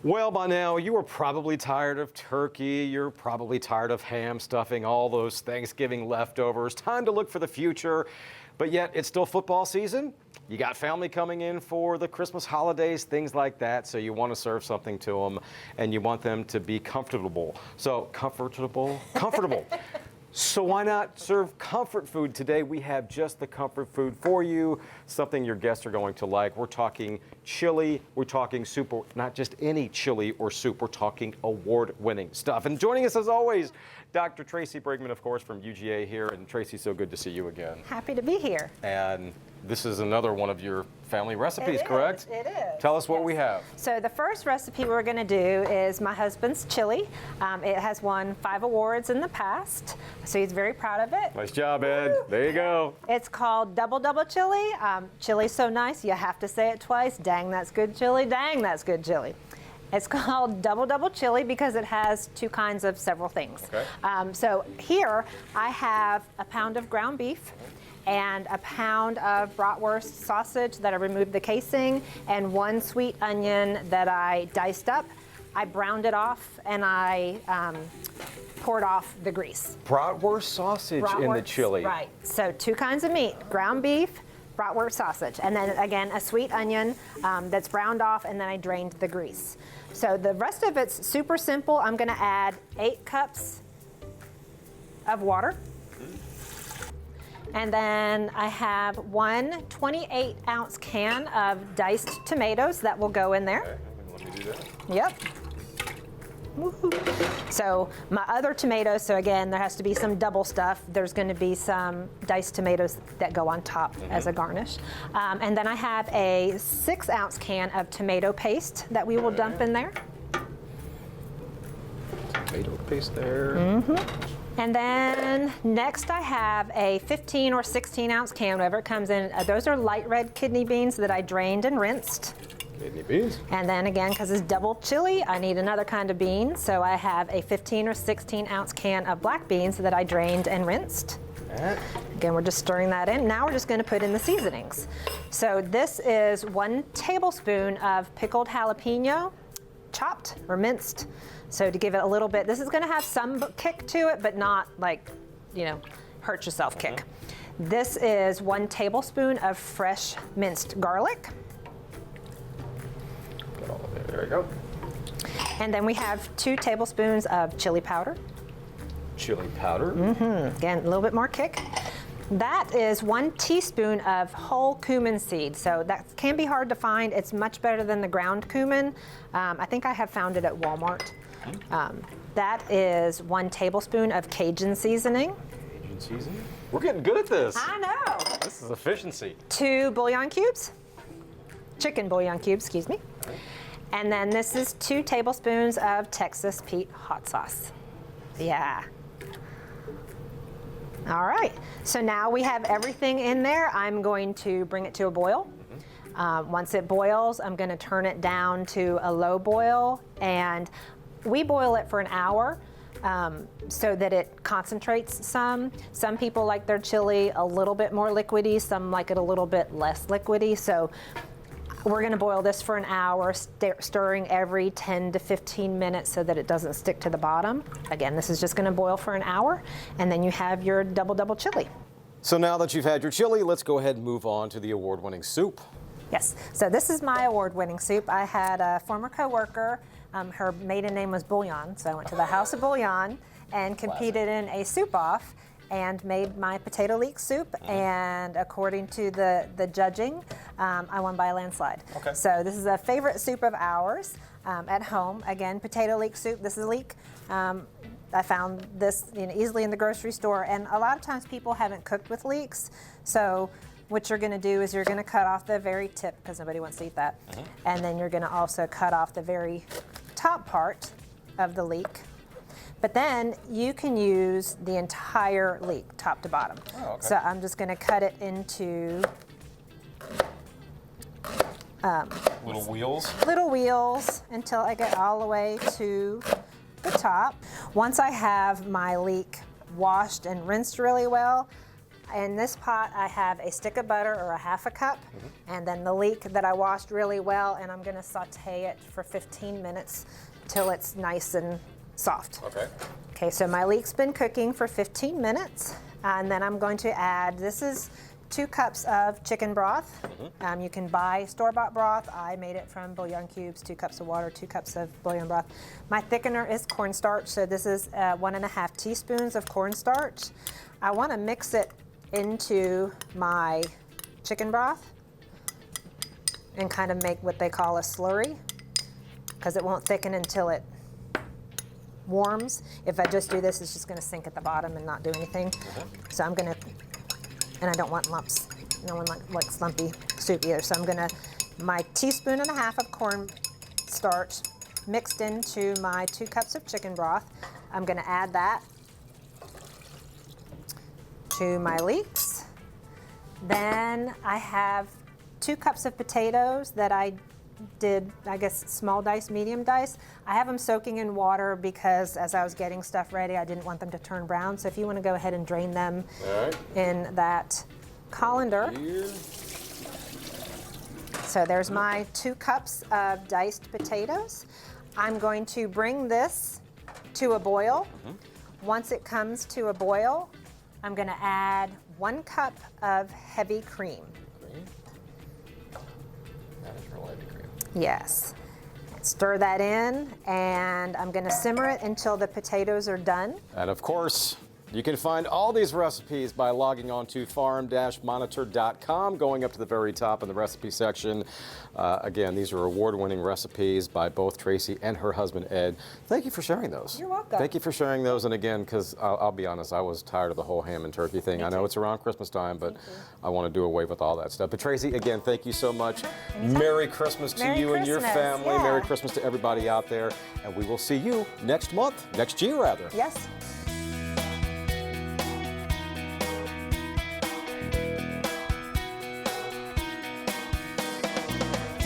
Well, by now, you are probably tired of turkey. You're probably tired of ham stuffing, all those Thanksgiving leftovers. Time to look for the future. But yet, it's still football season. You got family coming in for the Christmas holidays, things like that. So you want to serve something to them, and you want them to be comfortable. So comfortable. So why not serve comfort food today? We have just the comfort food for you, something your guests are going to like. We're talking chili, we're talking soup, not just any chili or soup, we're talking award-winning stuff. And joining us as always, Dr. Tracey Brigman, of course, from UGA here. And Tracey, so good to see you again. Happy to be here. And this is another one of your family recipes, correct? It is. Tell us what we have. So the first recipe we're going to do is my husband's chili. It has won 5 awards in the past, so he's very proud of it. Nice job, Ed. There you go. It's called Double Double Chili. Chili's so nice, you have to say it twice. Dang, that's good chili. Dang, that's good chili. It's called Double Double Chili because it has 2 kinds of several things. Okay. So here I have a pound of ground beef and a pound of bratwurst sausage that I removed the casing, and 1 sweet onion that I diced up. I browned it off and I poured off the grease. Bratwurst sausage in the chili. Right. So 2 kinds of meat: ground beef, bratwurst sausage, and then again a sweet onion that's browned off, and then I drained the grease. So the rest of it's super simple. I'm going to add 8 cups of water. And then I have 1 28-ounce can of diced tomatoes that will go in there. Okay, let me do that. Yep. Woohoo. So my other tomatoes, so again, there has to be some double stuff. There's going to be some diced tomatoes that go on top as a garnish. And then I have a 6-ounce can of tomato paste that we will dump in there. Tomato paste there. And then next I have a 15 or 16-ounce can, whatever it comes in. Those are light red kidney beans that I drained and rinsed. Kidney beans. And then again, because it's double chili, I need another kind of bean. So I have a 15 or 16-ounce can of black beans that I drained and rinsed. Again, we're just stirring that in. Now we're just going to put in the seasonings. So this is 1 tablespoon of pickled jalapeno, chopped or minced. So to give it a little bit, this is going to have some kick to it, but not like, hurt yourself kick. This is 1 tablespoon of fresh minced garlic. Get all of it. There you go. And then we have 2 tablespoons of chili powder. Chili powder. Again, a little bit more kick. That is 1 teaspoon of whole cumin seed. So that can be hard to find. It's much better than the ground cumin. I think I have found it at Walmart. That is 1 tablespoon of Cajun seasoning. Cajun seasoning. We're getting good at this. I know. This is efficiency. 2 bouillon cubes. Chicken bouillon cubes, excuse me. And then this is 2 tablespoons of Texas Pete hot sauce. Yeah. All right, so now we have everything in there. I'm going to bring it to a boil. Once it boils, I'm going to turn it down to a low boil, and we boil it for an hour so that it concentrates some. Some people like their chili a little bit more liquidy, some like it a little bit less liquidy. So we're going to boil this for an hour, stirring every 10 to 15 minutes so that it doesn't stick to the bottom. Again, this is just going to boil for an hour, and then you have your double double chili. So now that you've had your chili, let's go ahead and move on to the award-winning soup. Yes, so this is my award-winning soup. I had a former coworker, her maiden name was Bouillon, so I went to the House of Bouillon and competed in a soup-off and made my potato leek soup, and according to the judging, I won by a landslide. Okay. So this is a favorite soup of ours at home. Again, potato leek soup. This is leek. I found this easily in the grocery store, and a lot of times people haven't cooked with leeks. So what you're going to do is you're going to cut off the very tip, because nobody wants to eat that, and then you're going to also cut off the very top part of the leek. But then you can use the entire leek, top to bottom. Oh, okay. So I'm just going to cut it into little wheels until I get all the way to the top. Once I have my leek washed and rinsed really well, In this pot, I have a stick of butter or a half a cup, and then the leek that I washed really well, and I'm gonna saute it for 15 minutes till it's nice and soft. Okay. Okay, so my leek's been cooking for 15 minutes, and then I'm going to add, this is 2 cups of chicken broth. You can buy store-bought broth. I made it from bouillon cubes, 2 cups of water, 2 cups of bouillon broth. My thickener is cornstarch, so this is 1.5 teaspoons of cornstarch. I wanna mix it into my chicken broth and kind of make what they call a slurry, because it won't thicken until it warms. If I just do this, it's just gonna sink at the bottom and not do anything. So I'm gonna, and I don't want lumps. No one likes lumpy soup either. So I'm gonna, my 1.5 teaspoons of cornstarch mixed into my 2 cups of chicken broth. I'm gonna add that to my leeks. Then I have 2 cups of potatoes that I did, I guess, small dice, medium dice. I have them soaking in water because as I was getting stuff ready, I didn't want them to turn brown. So if you want to go ahead and drain them in that colander. So there's my 2 cups of diced potatoes. I'm going to bring this to a boil. Once it comes to a boil, I'm going to add 1 cup of heavy cream. That is real heavy cream. Yes. Stir that in, and I'm going to simmer it until the potatoes are done. And of course, you can find all these recipes by logging on to farm-monitor.com, going up to the very top in the recipe section. Again, these are award-winning recipes by both Tracey and her husband, Ed. Thank you for sharing those. You're welcome. Thank you for sharing those. And again, because I'll be honest, I was tired of the whole ham and turkey thing. I know it's around Christmas time, but I want to do away with all that stuff. But Tracey, again, thank you so much. Merry Christmas to you and your family. Yeah. Merry Christmas to everybody out there. And we will see you next month, next year rather. Yes.